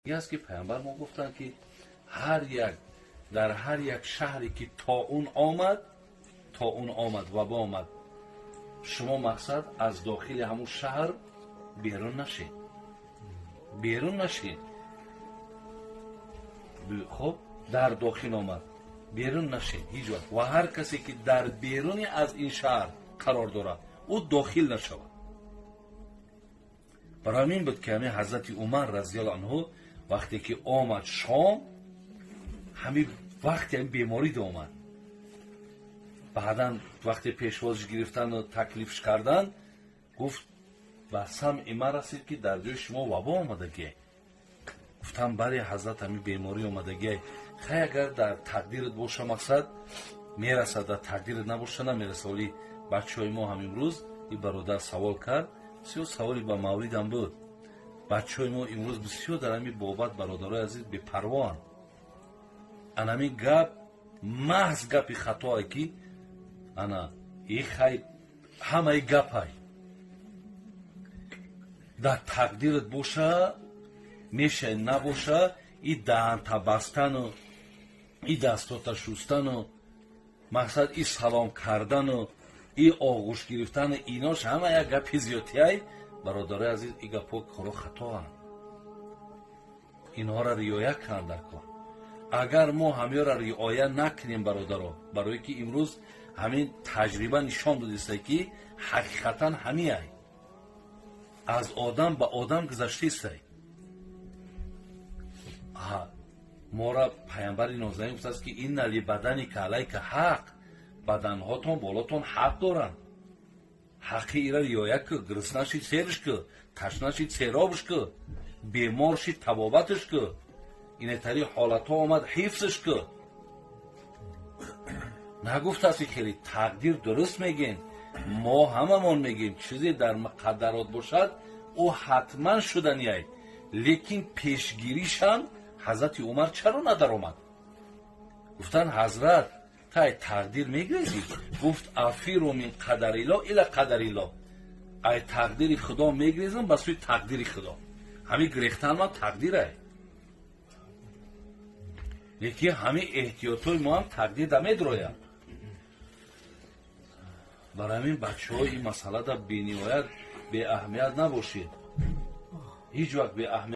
این است که پیامبر ما گفتند که در هر یک شهری که طاعون آمد وبا آمد، شما مقصد از داخل همون شهر بیرون نشید. خب در داخل آمد بیرون نشید هیچ وقت، و هر کسی که در بیرون از این شهر قرار دارد او داخل نشود. برای همین بود که همین حضرت عمر رضی الله عنه وقتی که آمد شام، همین وقتی همین بیماری آمد، بعدا وقتی پیشوازش گرفتن و تکلیفش کردن، گفت به سمع من رسید که در جای شما وبا آمدگی. گفتم برای حضرت همین بیماری آمدگی، خیلی اگر در تقدیرت باشه مقصد میرسد، در تقدیرت نباشه نمیرسه. ولی بچه های ما هم امروز این برادر سوال کرد، بسیار سوالی با مورد هم بود. بچه های ما امروز بسیار در همین بابت برادرای عزیز بی‌پروان. انا همین گپ محض گپی خطایی که انا این خیلی همه گپ های در تقدیرت باشه میشه، نباشه این دهن تا بستن و این دستات شستن و مقصد این سلام کردن و این آغوش گرفتن، ایناش همه یک گپی زیادی های. برادرای عزیز این گپا کارو خطا هم، اینها را رعایت کن در کار. اگر ما همه را رعایت نکنیم برادرها، برای که امروز همین تجربه نشان داده که حقیقتا همین های از آدم به آدم گذشته است. ما را پیامبر نازنین گفت که این نلی بدنی که علیک حق، بدنهاتون بالاتون حق دارن. حقی ایره رعایت که، گرسنه شید سیرش که، تشنه شید سیرابش که، بیمار شید طبابتش که، اینه طریق حالت ها آمد حفظش که. نگفت است که خیلی تقدیر درست میگین، ما هممون میگیم چیزی در مقدرات باشد او حتما شدنی هست، لیکن پیشگیریش هم حضرت عمر چرا ندار آمد؟ گفتن حضرت تای تقدیر میگریزی؟ گفت افیرو من قدر الله الی قدر الله، ای تقدیر خدا میگریزم به سوی تقدیر خدا. همین گریختن ما تقدیره، لیکن همین احتیاطای ما هم تقدیر نمیدراید. برای همین بچه های این مسئله در بینیایت به اهمیت نباشید، هیچ وقت به اهمیت